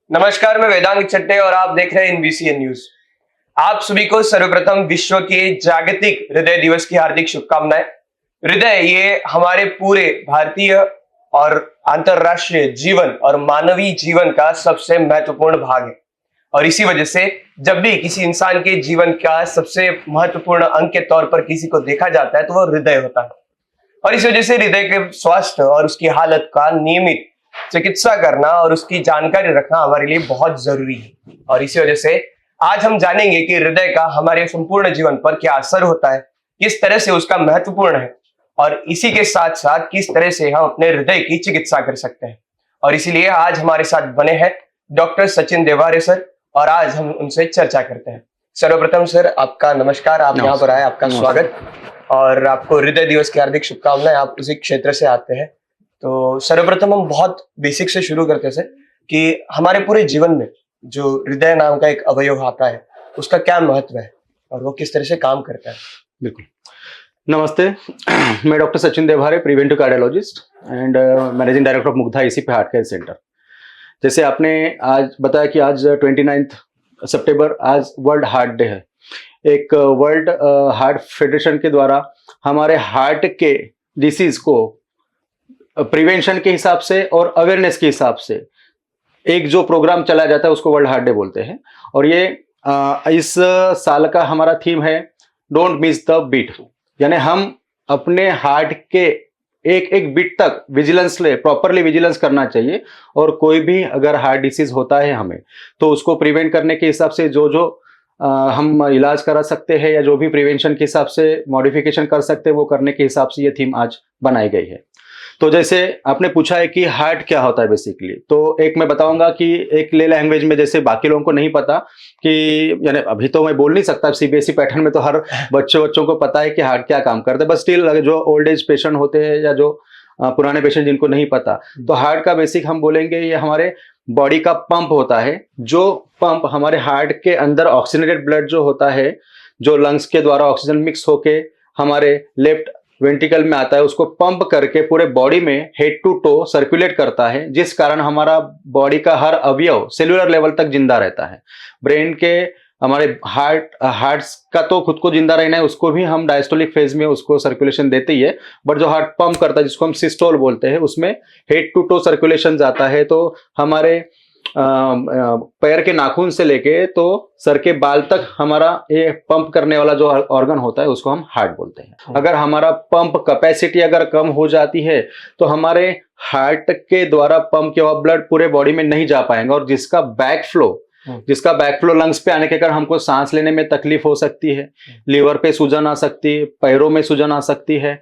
नमस्कार, मैं वेदांग चट्टे और आप देख रहे हैं एनबीसीएन न्यूज। आप सभी को सर्वप्रथम विश्व के जागतिक हृदय दिवस की हार्दिक शुभकामनाएं। हृदय ये हमारे पूरे भारतीय और अंतरराष्ट्रीय जीवन और मानवीय जीवन का सबसे महत्वपूर्ण भाग है और इसी वजह से जब भी किसी इंसान के जीवन का सबसे महत्वपूर्ण अंग के तौर पर किसी को देखा जाता है तो वो हृदय होता है और इस वजह से हृदय के स्वास्थ्य और उसकी हालत का नियमित चिकित्सा करना और उसकी जानकारी रखना हमारे लिए बहुत जरूरी है। और इसी वजह से आज हम जानेंगे कि हृदय का हमारे संपूर्ण जीवन पर क्या असर होता है, किस तरह से उसका महत्वपूर्ण है और इसी के साथ साथ किस तरह से हम अपने हृदय की चिकित्सा कर सकते हैं। और इसीलिए आज हमारे साथ बने हैं डॉक्टर सचिन देवारे सर और आज हम उनसे चर्चा करते हैं। सर्वप्रथम सर आपका नमस्कार, आप यहाँ पर आए, आपका स्वागत और आपको हृदय दिवस की हार्दिक शुभकामनाएं। आप उसी क्षेत्र से आते हैं तो सर्वप्रथम हम बहुत बेसिक से शुरू करते हैं कि हमारे पूरे जीवन में जो हृदय नाम का एक अवयव आता है उसका क्या महत्व है और वो किस तरह से काम करता है। बिल्कुल, नमस्ते। मैं doctor Sachin Deware, preventive cardiologist and managing director of Mugdha ECP heart care centre. जैसे आपने आज बताया कि आज 29 सितंबर आज वर्ल्ड हार्ट डे है। एक वर्ल्ड हार्ट फेडरेशन के द्वारा हमारे हार्ट के डिसीज को प्रिवेंशन के हिसाब से और अवेयरनेस के हिसाब से एक जो प्रोग्राम चलाया जाता है उसको वर्ल्ड हार्ट डे बोलते हैं। और ये इस साल का हमारा थीम है डोंट मिस द बीट, यानी हम अपने हार्ट के एक एक बीट तक विजिलेंस प्रॉपरली विजिलेंस करना चाहिए और कोई भी अगर हार्ट डिसीज होता है हमें तो उसको प्रिवेंट करने के हिसाब से जो हम इलाज करा सकते हैं या जो भी प्रिवेंशन के हिसाब से मॉडिफिकेशन कर सकते हैं वो करने के हिसाब से ये थीम आज बनाई गई है। तो जैसे आपने पूछा है कि हार्ट क्या होता है बेसिकली, तो एक मैं बताऊंगा कि एक ले लैंग्वेज में जैसे बाकी लोगों को नहीं पता कि यानी अभी तो मैं बोल नहीं सकता, सीबीएसई पैटर्न में तो हर बच्चों को पता है कि हार्ट क्या काम करता है, बट स्टिल जो ओल्ड एज पेशेंट होते हैं या जो पुराने पेशेंट जिनको नहीं पता, तो हार्ट का बेसिक हम बोलेंगे ये हमारे बॉडी का पंप होता है। जो पंप हमारे हार्ट के अंदर ऑक्सीजनेटेड ब्लड जो होता है, जो लंग्स के द्वारा ऑक्सीजन मिक्स होके हमारे लेफ्ट वेंट्रिकल में आता है, उसको पंप करके पूरे बॉडी में हेड टू टो सर्कुलेट करता है, जिस कारण हमारा बॉडी का हर अवयव सेलुलर लेवल तक जिंदा रहता है। ब्रेन के हमारे हार्ट्स का तो खुद को जिंदा रहना है, उसको भी हम डायस्टोलिक फेज में उसको सर्कुलेशन देते ही है, बट जो हार्ट पंप करता है जिसको हम सिस्टोल बोलते हैं उसमें हेड टू टो सर्कुलेशन जाता है। तो हमारे पैर के नाखून से लेके तो सर के बाल तक हमारा ये पंप करने वाला जो ऑर्गन होता है उसको हम हार्ट बोलते हैं। अगर हमारा पंप कैपेसिटी अगर कम हो जाती है तो हमारे हार्ट के द्वारा पंप किया हुआ ब्लड पूरे बॉडी में नहीं जा पाएंगे और जिसका बैक फ्लो लंग्स पे आने के कारण हमको सांस लेने में तकलीफ हो सकती है, लीवर पे सूजन आ सकती है, पैरों में सूजन आ सकती है,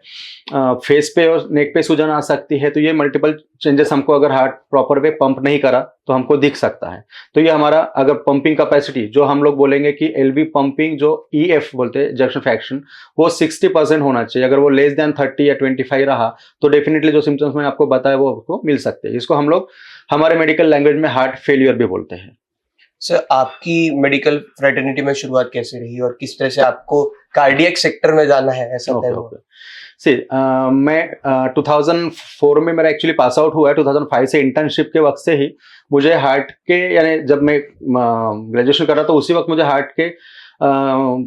फेस पे और नेक पे सूजन आ सकती है। तो ये मल्टीपल चेंजेस हमको अगर हार्ट प्रॉपर वे पंप नहीं करा तो हमको दिख सकता है। तो ये हमारा अगर पंपिंग कैपेसिटी जो हम लोग बोलेंगे कि एलवी पंपिंग जो ईएफ बोलते हैं इजेक्शन फ्रैक्शन, वो 60% होना चाहिए। अगर वो लेस देन 30 या 25 रहा तो डेफिनेटली जो सिम्टम्स मैंने आपको बताया वो आपको मिल सकते हैं। इसको हम लोग हमारे मेडिकल लैंग्वेज में हार्ट फेलियर भी बोलते हैं। सर आपकी मेडिकल फ्रेटर्निटी में शुरुआत कैसे रही और किस तरह से आपको कार्डियक सेक्टर में जाना है ऐसा तय हुआ? मैं 2004 में मेरा एक्चुअली पास आउट हुआ है। 2005 से इंटर्नशिप के वक्त से ही मुझे हार्ट के, यानी जब मैं ग्रेजुएशन कर रहा था उसी वक्त मुझे हार्ट के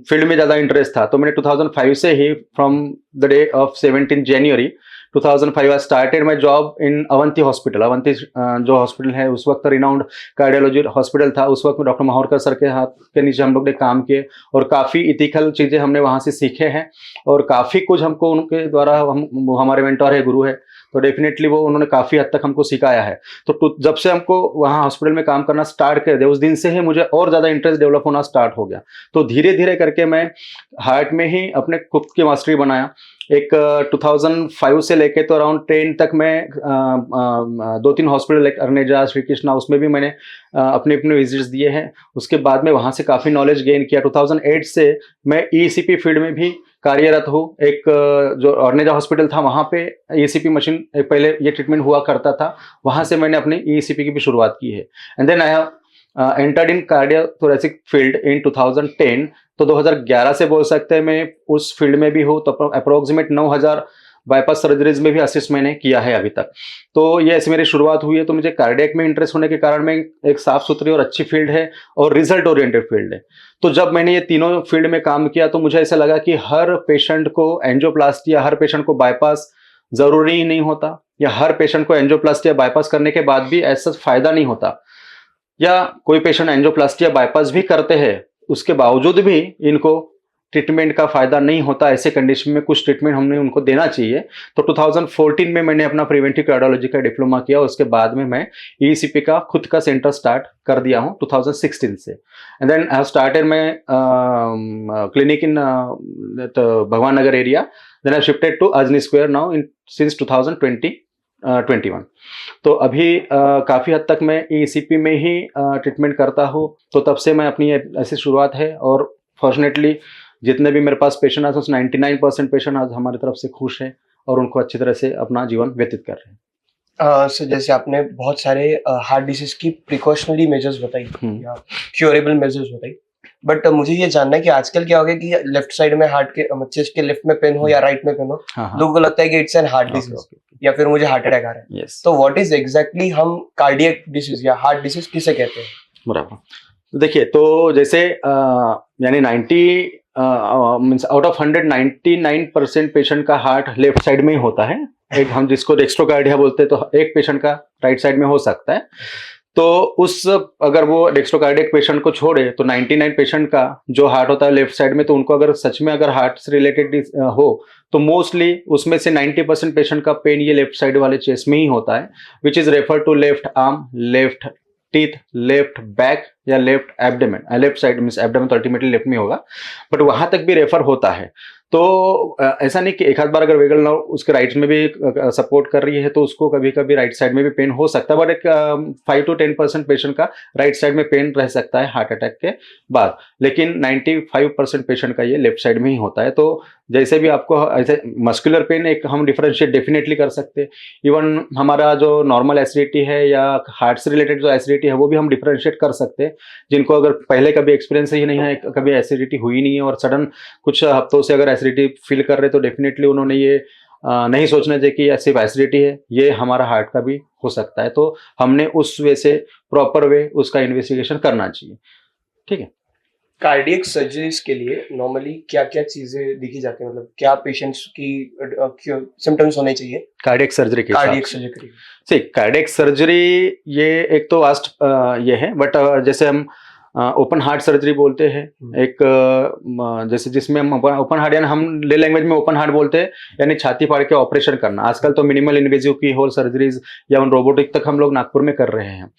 फील्ड में ज़्यादा इंटरेस्ट था। तो मैंने 2005 से ही from the day of 17 January 2005 I started my job in Avanti hospital. Avanti जो हॉस्पिटल है उस वक्त रिनाउंड कार्डियोलॉजी हॉस्पिटल था। उस वक्त में डॉक्टर माहौरकर सर के हाथ के नीचे हम लोग ने काम किए और काफ़ी इथिकल चीज़ें हमने वहाँ से सीखे हैं और काफ़ी कुछ हमको उनके द्वारा हमारे मेंटोर है, गुरु है, तो डेफिनेटली वो उन्होंने काफ़ी हद तक हमको सिखाया है। तो जब से हमको वहाँ हॉस्पिटल में काम करना स्टार्ट कर दिया उस दिन से ही मुझे और ज़्यादा इंटरेस्ट डेवलप होना स्टार्ट हो गया। तो धीरे धीरे करके मैं हार्ट में ही अपने खुद की मास्टरी बनाया। एक 2005 से लेके तो अराउंड 10 तक मैं 2-3 हॉस्पिटल लाइक अर्नेजा, श्री कृष्णा, उसमें भी मैंने अपने विजिट्स दिए हैं। उसके बाद में वहाँ से काफ़ी नॉलेज गेन किया। 2008 से मैं ईसीपी फील्ड में भी कार्यरत हूँ। एक जो अर्नेजा हॉस्पिटल था वहाँ पे ईसीपी मशीन पहले ये ट्रीटमेंट हुआ करता था, वहाँ से मैंने अपनी ईसीपी की भी शुरुआत की है। And then I have entered in cardiothoracic field in 2010। तो 2011 से बोल सकते हैं मैं उस फील्ड में भी हूँ। तो अप्रोक्सीमेट 9,000 बाईपास सर्जरीज में भी असिस्ट मैंने किया है अभी तक। तो ये ऐसी मेरी शुरुआत हुई है। तो मुझे कार्डियक में इंटरेस्ट होने के कारण में एक साफ सुथरी और अच्छी फील्ड है और रिजल्ट ओरिएंटेड फील्ड है। तो जब मैंने ये तीनों फील्ड में काम किया तो मुझे ऐसा लगा कि हर पेशेंट को एंजियोप्लास्टी या हर पेशेंट को बाईपास जरूरी ही नहीं होता, या हर पेशेंट को एंजियोप्लास्टी या बाईपास करने के बाद भी ऐसा फायदा नहीं होता, या कोई पेशेंट एंजियोप्लास्टी या बाईपास भी करते हैं उसके बावजूद भी इनको ट्रीटमेंट का फायदा नहीं होता। ऐसे कंडीशन में कुछ ट्रीटमेंट हमने उनको देना चाहिए। तो 2014 में मैंने अपना प्रिवेंटिव कार्डियोलॉजी का डिप्लोमा किया। उसके बाद में मैं ईसीपी का खुद का सेंटर स्टार्ट कर दिया हूँ 2016 से। And then I started my clinic in Bhagwan Nagar area. Then I shifted to Ajni square now in since 2021। तो अभी काफ़ी हद तक मैं ईसीपी में ही ट्रीटमेंट करता हूँ। तो तब से मैं अपनी ऐसी शुरुआत है, और फॉर्चुनेटली जितने भी मेरे पास पेशेंट आए उसमें 99% पेशेंट आज हमारी तरफ से खुश हैं और उनको अच्छी तरह से अपना जीवन व्यतीत कर रहे हैं। सर जैसे आपने बहुत सारे हार्ट डिसीज की प्रिकॉशनरी मेजर्स बताई या क्योरेबल मेजर्स बताई, बट मुझे ये जानना है कि आजकल क्या हो गया कि लेफ्ट साइड में हार्ट के चेस्ट के लेफ्ट में पेन हो या राइट में पेन हो, लोगों को लगता है कि इट्स एन हार्ट डिसीज या फिर मुझे हार्ट अटैक आ रहा है। तो व्हाट इज एग्जैक्टली हम कार्डियक डिसीज या हार्ट डिसीज किसे कहते हैं? बराबर। देखिए, तो जैसे यानी 90 मींस आउट ऑफ 199% पेशेंट का हार्ट लेफ्ट साइड में ही होता है। एक हम जिसको डेक्स्ट्रोकार्डिया बोलते हैं, तो एक पेशेंट का राइट साइड में हो सकता है। तो उस अगर वो डेक्स्ट्रोकार्डियक पेशेंट को छोड़े तो 99 पेशेंट का जो हार्ट होता है लेफ्ट साइड में, तो उनको अगर सच में अगर हार्ट से रिलेटेड हो तो मोस्टली उसमें से 90% पेशेंट का पेन ये लेफ्ट साइड वाले चेस्ट में ही होता है, which is refer to left arm, left teeth, left back या left abdomen. Left side means abdomen तो अल्टीमेटली लेफ्ट में होगा, बट वहां तक भी रेफर होता है। तो ऐसा नहीं कि एक आध बार अगर वेगल नर्व उसके राइट में भी सपोर्ट कर रही है तो उसको कभी कभी राइट साइड में भी पेन हो सकता है, बट एक 5 to 10% पेशेंट का राइट साइड में पेन रह सकता है हार्ट अटैक के बाद, लेकिन 95% पेशेंट का ये लेफ्ट साइड में ही होता है। तो जैसे भी आपको ऐसे मस्कुलर पेन एक हम डिफरेंशिएट डेफिनेटली कर सकते हैं। इवन हमारा जो नॉर्मल एसिडिटी है या हार्ट से रिलेटेड जो एसिडिटी है वो भी हम डिफरेंशिएट कर सकते हैं। जिनको अगर पहले कभी एक्सपीरियंस ही नहीं है, कभी एसिडिटी हुई नहीं है और सडन कुछ हफ्तों से अगर एसिडिटी फील कर रहे तो डेफिनेटली उन्होंने ये नहीं सोचना चाहिए कि सिर्फ एसिडिटी है, ये हमारा हार्ट का भी हो सकता है। तो हमने उस वे से प्रॉपर वे उसका इन्वेस्टिगेशन करना चाहिए। ठीक है। कार्डियक सर्जरीज के लिए नॉर्मली क्या क्या चीजें देखी जाती है, मतलब क्या पेशेंट्स की सिम्टम्स होने चाहिए कार्डियक सर्जरी के? कार्डियक सर्जरी ये एक तो वास्ट ये है, बट जैसे हम ओपन हार्ट सर्जरी बोलते हैं, एक जैसे जिसमें हम ओपन हार्ट यानी हम ले लैंग्वेज में ओपन हार्ट बोलते हैं, यानी छाती फाड़ के ऑपरेशन करना। आजकल तो मिनिमल इन्वेजिव की होल सर्जरीज या रोबोटिक तक हम लोग नागपुर में कर रहे हैं।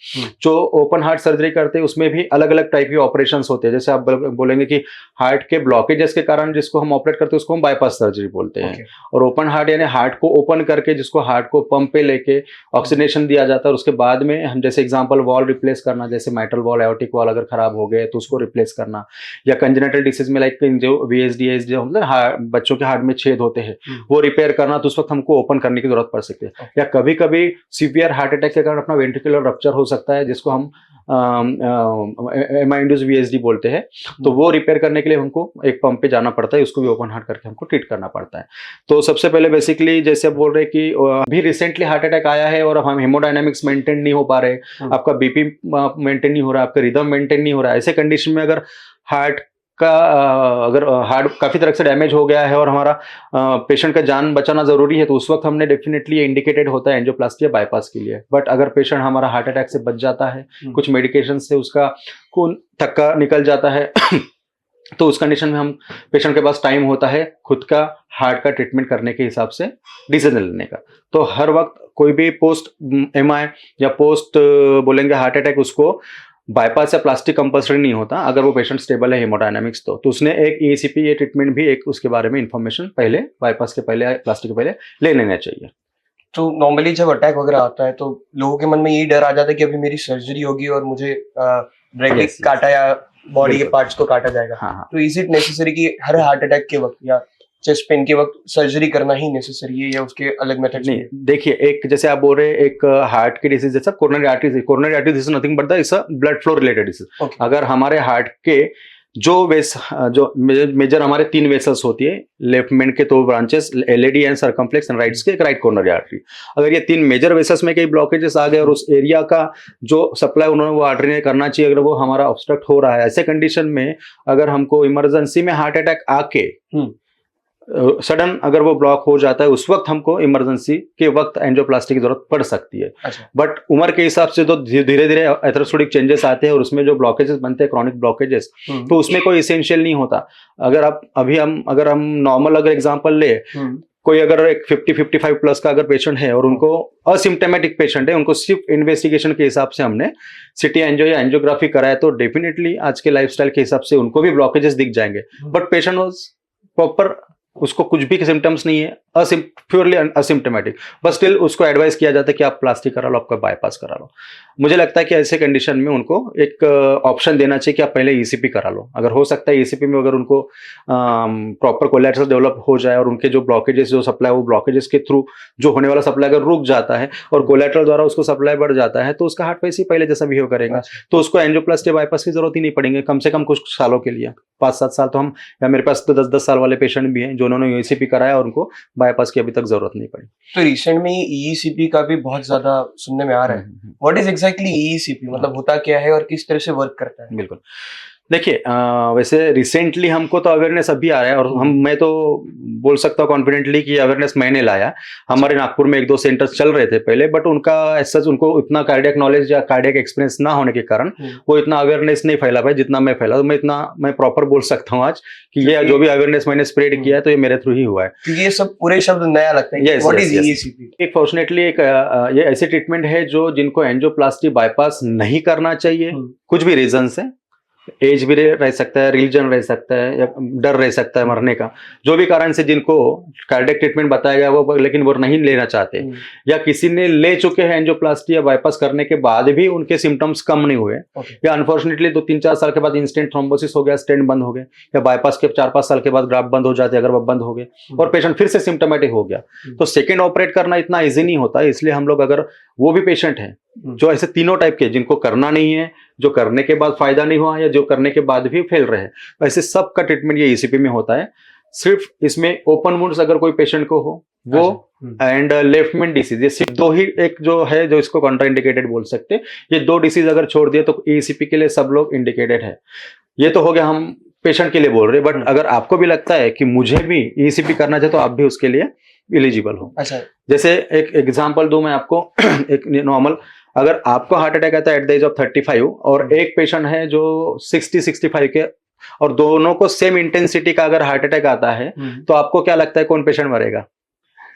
जो ओपन हार्ट सर्जरी करते हैं उसमें भी अलग अलग टाइप के ऑपरेशन होते हैं। जैसे आप बोलेंगे कि हार्ट के ब्लॉकेजेस के कारण जिसको हम ऑपरेट करते हैं उसको हम बाईपास सर्जरी बोलते हैं। और ओपन हार्ट यानी हार्ट को ओपन करके जिसको हार्ट को पंप पे लेके ऑक्सीजनेशन दिया जाता है, और उसके बाद में हम जैसे एग्जाम्पल वॉल रिप्लेस करना, जैसे माइट्रल वॉल, एओर्टिक वॉल अगर खराब हो गए तो उसको रिप्लेस करना, या कंजेनिटल डिसीज में लाइक जो VSD जो बच्चों के हार्ट में छेद होते हैं वो रिपेयर करना, तो उस वक्त हमको ओपन करने की जरूरत पड़ सकती है। या कभी कभी सीवियर हार्ट अटैक के कारण अपना वेंट्रिकुलर रप्चर हो सकता है, जिसको हम एमाइंडस VSD बोलते हैं। तो वो रिपेयर करने के लिए हमको एक पंप पे जाना पड़ता है, उसको भी ओपन हार्ट करके हमको ट्रीट करना पड़ता है। तो सबसे पहले बेसिकली जैसे आप बोल रहे हैं कि अभी रिसेंटली हार्ट अटैक आया है और हम हेमोडायनामिक्स मेंटेन नहीं हो पा रहे, आपका BP मेंटेन नहीं हो रहा, आपका रिदम मेंटेन नहीं हो रहा है, ऐसे कंडीशन में अगर हार्ट का अगर हार्ट काफी तरह से डैमेज हो गया है और हमारा पेशेंट का जान बचाना जरूरी है, तो उस वक्त हमने डेफिनेटली इंडिकेटेड होता है एंजियोप्लास्टी या बाईपास के लिए। बट अगर पेशेंट हमारा हार्ट अटैक से बच जाता है, कुछ मेडिकेशन से उसका खून थक्का निकल जाता है तो उस कंडीशन में हम पेशेंट के पास टाइम होता है खुद का हार्ट का ट्रीटमेंट करने के हिसाब से डिसीजन लेने का। तो हर वक्त कोई भी पोस्ट MI या पोस्ट बोलेंगे हार्ट अटैक, उसको बाईपास या प्लास्टिक कंपल्सरी नहीं होता अगर वो पेशेंट स्टेबल है हेमोडायनामिक्स। तो उसने एक ECP ये ट्रीटमेंट भी एक उसके बारे में इंफॉर्मेशन पहले बाईपास के पहले प्लास्टिक के पहले ले लेना चाहिए। तो नॉर्मली जब अटैक वगैरह आता है तो लोगों के मन में यही डर आ जाता है कि अभी मेरी सर्जरी होगी और मुझे डायरेक्टली काटा या बॉडी के पार्ट्स को काटा जाएगा। तो इज इट नेसेसरी कि हर हार्ट अटैक के वक्त या चेस्ट पेन के वक्त सर्जरी करना ही नेसेसरी है या उसके अलग मेथड? नहीं, देखिए एक जैसे आप बोल रहे हैं एक हार्ट की डिसीज जैसा coronary artery disease nothing but the is a blood flow related disease. अगर हमारे हार्ट के जो मेजर हमारे 3 वेसल्स होती है, लेफ्ट मेन के 2 branches, LAD and circumflex and rights के एक राइट कॉर्नरी आर्टरी। अगर ये 3 मेजर वेसल्स में कई ब्लॉकेजेस आ गए और उस एरिया का जो सप्लाई उन्होंने वो आर्टरी ने करना चाहिए, अगर वो हमारा ऑब्स्ट्रक्ट हो रहा है, ऐसे कंडीशन में अगर हमको इमरजेंसी में हार्ट अटैक आके सडन अगर वो ब्लॉक हो जाता है, उस वक्त हमको इमरजेंसी के वक्त एंजियोप्लास्टी की जरूरत पड़ सकती है। बट उम्र के हिसाब से तो धीरे धीरे एथेरोस्क्लेरोटिक चेंजेस आते हैं और उसमें जो ब्लॉकेजेस बनते हैं क्रॉनिक ब्लॉकेजेस, तो उसमें कोई इसेंशियल नहीं होता। अगर हम नॉर्मल अगर एग्जांपल ले, कोई अगर एक 50-55 प्लस का अगर पेशेंट है और उनको असिम्टोमेटिक पेशेंट है, उनको सिर्फ इन्वेस्टिगेशन के हिसाब से हमने सिटी एंजियो या एंजियोग्राफी कराया, तो डेफिनेटली आज के लाइफस्टाइल के हिसाब से उनको भी ब्लॉकेजेस दिख जाएंगे। बट पेशेंट वाज प्रॉपर, उसको कुछ भी सिम्टम्स नहीं है, प्योरली असिम्टोमेटिक, बस स्टिल उसको एडवाइस किया जाता है कि आप प्लास्टिक करा लो, आपका बाईपास करा लो। मुझे लगता है कि ऐसे कंडीशन में उनको एक ऑप्शन देना चाहिए कि आप पहले ईसीपी करा लो। अगर हो सकता है ईसीपी में अगर उनको प्रॉपर कोलेटरल डेवलप हो जाए और उनके जो ब्लॉकेजेस जो सप्लाई, वो ब्लॉकेजेस के थ्रू जो होने वाला सप्लाई अगर रुक जाता है और कोलेटरल द्वारा उसको सप्लाई बढ़ जाता है, तो उसका हार्ट वैसे ही पहले जैसा बिहेव करेगा, तो उसको एंजियोप्लास्टी बाईपास की जरूरत ही नहीं पड़ेगी, कम से कम कुछ सालों के लिए, 5-7 साल। तो हम, या मेरे पास तो 10-10 साल वाले पेशेंट भी हैं जो उन्होंने ईसीपी कराया और उनको बाईपास की अभी तक जरूरत नहीं पड़ी। तो रिसेंट में ईसीपी का भी बहुत ज्यादा सुनने में आ रहा है। व्हाट इज एग्जैक्टली ईसीपी, मतलब होता क्या है और किस तरह से वर्क करता है? बिल्कुल, देखिए वैसे रिसेंटली हमको तो अवेयरनेस अभी आ रहा है और मैं तो बोल सकता हूँ कॉन्फिडेंटली कि अवेयरनेस मैंने लाया। हमारे नागपुर में 1-2 सेंटर्स चल रहे थे पहले, बट उनका ऐसा उनको इतना कार्डियक नॉलेज या कार्डियक एक्सपीरियंस ना होने के कारण वो इतना अवेयरनेस नहीं फैला पाए जितना मैं फैला। तो मैं प्रॉपर बोल सकता हूँ आज कि ये जो भी अवेयरनेस मैंने स्प्रेड किया है तो ये मेरे थ्रू ही हुआ है, क्योंकि ये सब पूरे शब्द नया लगता है। What is ECP? एक फॉर्चुनेटली ये ऐसी ट्रीटमेंट है जो जिनको एंजियोप्लास्टी बाईपास नहीं करना चाहिए, कुछ भी रीजन से, एज भी रह सकता है, रिलीजन रह सकता है, या डर रह सकता है मरने का, जो भी कारण से जिनको कार्डियक ट्रीटमेंट बताया गया वो लेकिन वो नहीं लेना चाहते, या किसी ने ले चुके हैं एंजियोप्लास्टी या बाईपास करने के बाद भी उनके सिम्टम्स कम नहीं हुए, या अनफॉर्चुनेटली 2-3-4 साल के बाद इंस्टेंट थ्रोम्बोसिस हो गया, स्टेंट बंद हो गए, या बाईपास के 4-5 साल के बाद ग्राफ्ट बंद हो जाते अगर वो बंद हो गए और पेशेंट फिर से सिम्टोमेटिक हो गया, तो सेकेंड ऑपरेट करना इतना ईजी नहीं होता। इसलिए हम लोग, अगर वो भी पेशेंट हैं जो ऐसे तीनों टाइप के, जिनको करना नहीं है, जो करने के बाद फायदा नहीं हुआ, या जो करने के बाद भी फेल रहे, ऐसे सब का ट्रीटमेंट ये ईसीपी में होता है। सिर्फ इसमें ओपन वुंड्स अगर कोई पेशेंट को हो वो, एंड लेफ्ट मेन डिसीज, ये सिर्फ 2 ही एक जो है जो इसको कॉन्ट्राइंडिकेटेड बोल सकते हैं। ये 2 डिसीज अगर छोड़ दिए तो ईसीपी के लिए सब लोग इंडिकेटेड है। ये तो हो गया हम पेशेंट के लिए बोल रहे, बट अगर आपको भी लगता है कि मुझे भी ईसीपी करना चाहिए तो आप भी उसके लिए एलिजिबल हो। अच्छा, जैसे एक एग्जांपल दूं मैं आपको, एक नॉर्मल, अगर आपको हार्ट अटैक आता है एट द एज ऑफ 35 और एक पेशेंट है जो 60-65 के, और दोनों को सेम इंटेंसिटी का अगर हार्ट अटैक आता है, तो आपको क्या लगता है कौन पेशेंट मरेगा?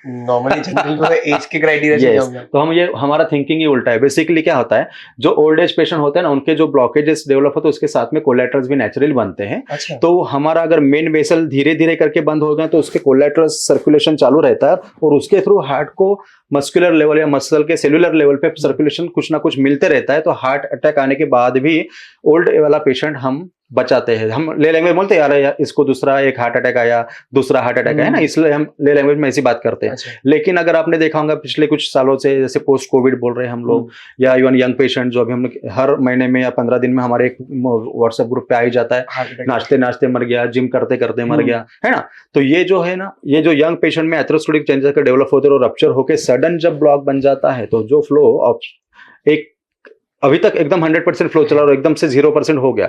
नॉर्मली जनरल को एज के क्राइटेरिया से जाऊंगा। तो हमारा थिंकिंग ही उल्टा है। बेसिकली क्या होता है, जो ओल्ड एज पेशेंट होते हैं ना, उनके जो ब्लॉकेजेस डेवलप होते हैं उसके साथ में कोलेटरल्स भी नेचुरली बनते हैं। अच्छा। तो हमारा अगर मेन वेसल धीरे धीरे करके बंद हो गए तो उसके कोलेटरल्स सर्कुलेशन चालू रहता है और उसके थ्रू हार्ट को मस्कुलर लेवल या मसल के सेलुलर लेवल पे सर्कुलेशन कुछ ना कुछ मिलते रहता है। तो हार्ट अटैक आने के बाद भी ओल्ड वाला पेशेंट हम बचाते हैं। हम ले लैंग्वेज बोलते हैं यार इसको दूसरा एक हार्ट अटैक आया, दूसरा हार्ट अटैक आया ना, इसलिए हम ले लैंग्वेज में ऐसी बात करते हैं। लेकिन अगर आपने देखा होगा पिछले कुछ सालों से, जैसे पोस्ट कोविड बोल रहे हैं हम लोग, या इवन यंग पेशेंट जो अभी हम लोग हर महीने में या 15 दिन में हमारे एक व्हाट्सएप ग्रुप पे आ ही जाता है, नाचते नाचते मर गया, जिम करते करते मर गया, है ना। तो ये जो है ना, ये जो यंग पेशेंट में एथेरोस्क्लेरोटिक चेंजेस का डेवलप होते हैं और रप्चर होकर सडन जब ब्लॉक बन जाता है, तो जो फ्लो ऑफ एक अभी तक एकदम 100% फ्लो चला और एकदम से 0% हो गया,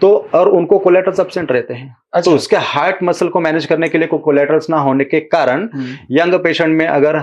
तो और उनको कोलेटरल्स एब्सेंट रहते हैं। अच्छा। तो उसके हार्ट मसल को मैनेज करने के लिए कोलेटरल्स ना होने के कारण यंग पेशेंट में अगर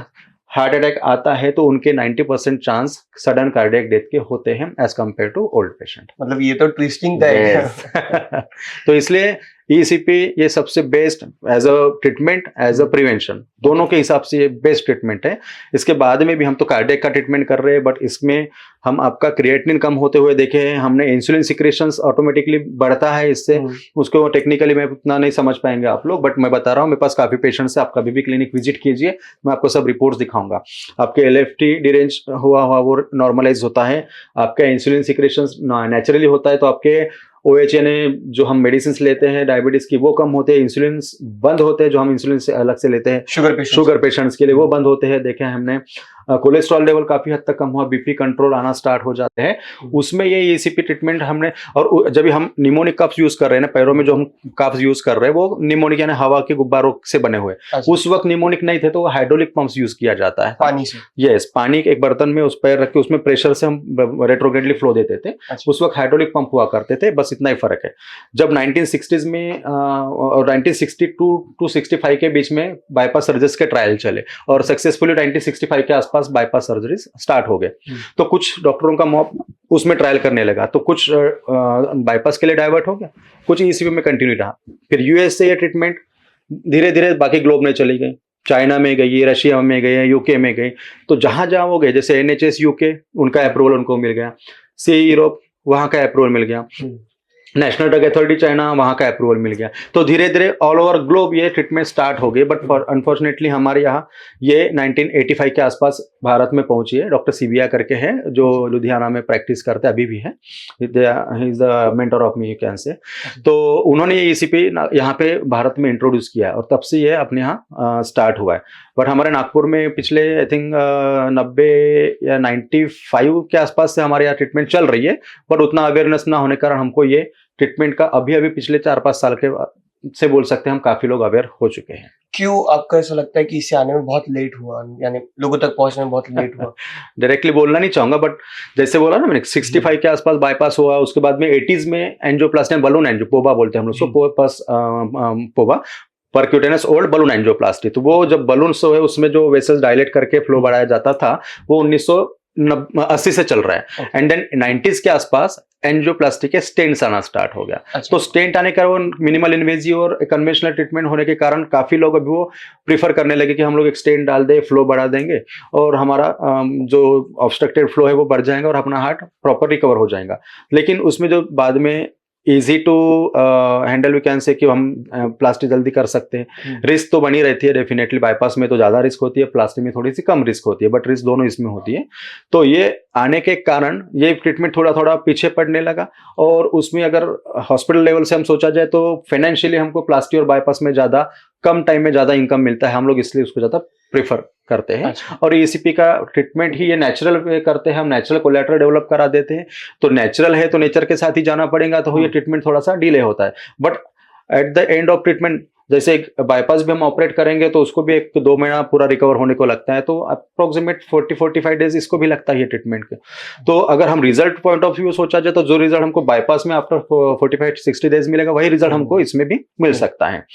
हार्ट अटैक आता है तो उनके 90% चांस सडन कार्डियक डेथ के होते हैं as compare to old patient. मतलब ये तो ट्विस्टिंग है। तो इसलिए ईसीपी ये सबसे best as a treatment, as a prevention, दोनों के हिसाब से ये बेस्ट ट्रीटमेंट है। इसके बाद में भी हम तो कार्डियक का ट्रीटमेंट कर रहे हैं, बट इसमें हम आपका क्रिएटिनिन कम होते हुए देखे हैं हमने। इंसुलिन सिक्रेशंस ऑटोमेटिकली बढ़ता है इससे, उसको टेक्निकली मैं उतना नहीं समझ पाएंगे आप लोग, बट मैं बता रहा हूँ मेरे पास काफी पेशेंट्स है। आप कभी भी क्लिनिक विजिट कीजिए, मैं आपको सब रिपोर्ट्स दिखाऊंगा। आपके एलएफटी डिरेंज हुआ वो नॉर्मलाइज होता है, आपका इंसुलिन सिक्रेशंस नेचुरली होता है, तो आपके OHA ने जो हम मेडिसिन लेते हैं डायबिटीज की वो कम होते हैं, इंसुलिन बंद होते हैं जो हम इंसुलिन से अलग से लेते हैं शुगर पेशेंट्स के लिए वो बंद होते हैं। देखे हमने कोलेस्ट्रॉल लेवल काफी हद तक कम हुआ, बीपी कंट्रोल आना स्टार्ट हो जाते हैं। उसमें ये ECP ट्रीटमेंट हमने, और जब भी हम निमोनिक कप्स यूज कर रहे हैं ना, पैरों में जो हम कप्स यूज कर रहे हैं वो निमोनिक यानी हवा के गुब्बारों से बने हुए, उस वक्त निमोनिक नहीं थे तो हाइड्रोलिक पंप्स यूज किया जाता है पानी से। यस, पानी एक बर्तन में उस पैर रख के उसमें प्रेशर से हम रेट्रोग्रेडली फ्लो देते थे। उस वक्त हाइड्रोलिक पंप हुआ करते थे, बस इतना ही फर्क है। जब 1960s में और 1962 टू 65 के बीच में बाईपास सर्जरीज के ट्रायल चले और सक्सेसफुली 1965 के आसपास बाईपास सर्जरी स्टार्ट हो गए। तो कुछ डॉक्टरों का मॉब उसमें ट्रायल करने लगा, तो कुछ बाईपास के लिए डाइवर्ट हो गया, कुछ ECP में कंटिन्यू रहा। फिर US से ये ट्रीटमेंट धीरे धीरे बाकी ग्लोब में चली गई, चाइना में गई, रशिया में गई, UK में गई। तो जहां जहां वो गए, जैसे NHS UK उनका अप्रूवल उनको मिल गया, CE यूरोप वहां का अप्रूवल मिल गया, नेशनल ड्रग अथॉरिटी चाइना वहां का अप्रूवल मिल गया। तो धीरे धीरे ऑल ओवर ग्लोब ये ट्रीटमेंट स्टार्ट हो गई। बट अनफॉर्चुनेटली हमारे यहाँ ये 1985 के आसपास भारत में पहुंची है। डॉक्टर सिबिया करके है जो लुधियाना में प्रैक्टिस करते अभी भी है, he is the mentor of me you can say. तो उन्होंने ये ECP यहाँ पे भारत में इंट्रोड्यूस किया है और तब से ये अपने यहाँ स्टार्ट हुआ है। बट हमारे नागपुर में पिछले आई थिंक 90 या 95 के आसपास से हमारे यहाँ ट्रीटमेंट चल रही है। बट उतना अवेयरनेस ना होने के कारण हमको ये ट्रीटमेंट का अभी पिछले 4-5 साल के से बोल सकते हैं हम काफी लोग अवेयर हो चुके हैं। क्यों आपको ऐसा लगता है कि इसे आने में बहुत लेट हुआ, यानी लोगों तक पहुंचने में बहुत लेट हुआ? डायरेक्टली बोलना नहीं चाहूंगा, बट जैसे बोला ना मैंने 65 के आसपास बाईपास हुआ, उसके बाद में 80s में एंजियोप्लास्टी, बलून एंजियो, पोबा बोलते हैं हम लोग उसको, पोबा परक्यूटेनस ओल्ड बलून एंजियोप्लास्टी। तो वो जब बलून है उसमें जो वेसल्स डायलेट करके फ्लो बढ़ाया जाता था वो 1980 से चल रहा है। एंड देन 90s के आसपास एंजियोप्लास्टी के स्टेंट्स आना स्टार्ट हो गया। तो स्टेंट आने का वो मिनिमल इन्वेजिव और कन्वेंशनल ट्रीटमेंट होने के कारण काफी लोग अभी वो प्रीफर करने लगे कि हम लोग एक स्टेंट डाल दे, फ्लो बढ़ा देंगे और हमारा जो ऑब्स्ट्रक्टेड फ्लो है वो बढ़ जाएगा और अपना हार्ट प्रॉपर रिकवर हो जाएगा। लेकिन उसमें जो बाद में easy to handle we can say कि हम प्लास्टिक जल्दी कर सकते हैं, रिस्क तो बनी रहती है डेफिनेटली। बाईपास में तो ज्यादा रिस्क होती है, प्लास्टिक में थोड़ी सी कम रिस्क होती है, बट रिस्क दोनों इसमें होती है। तो ये आने के कारण ये ट्रीटमेंट थोड़ा थोड़ा पीछे पड़ने लगा। और उसमें अगर हॉस्पिटल लेवल से हम सोचा जाए तो फाइनेंशियली हमको प्लास्टिक और बाईपास में ज्यादा कम टाइम में ज्यादा इनकम मिलता है, हम लोग इसलिए उसको ज्यादा प्रेफर करते हैं। और ECP का ट्रीटमेंट ही ये नेचुरल करते हैं, हम नेचुरल कोलेटरल डेवलप करा देते हैं। तो नेचुरल है तो नेचर के साथ ही जाना पड़ेगा, तो ये ट्रीटमेंट थोड़ा सा डिले होता है। But at the end of treatment जैसे बाईपास भी हम ऑपरेट करेंगे तो उसको भी 1-2 महीना पूरा रिकवर होने को लगता है, तो अप्रोक्सीमेट 40-45 डेज इसको भी लगता है ट्रीटमेंट के। तो अगर हम रिजल्ट पॉइंट ऑफ व्यू सोचा जाए तो जो रिजल्ट हमको बाईपास में आफ्टर 45-60 डेज मिलेगा वही रिजल्ट हमको इसमें भी मिल सकता है।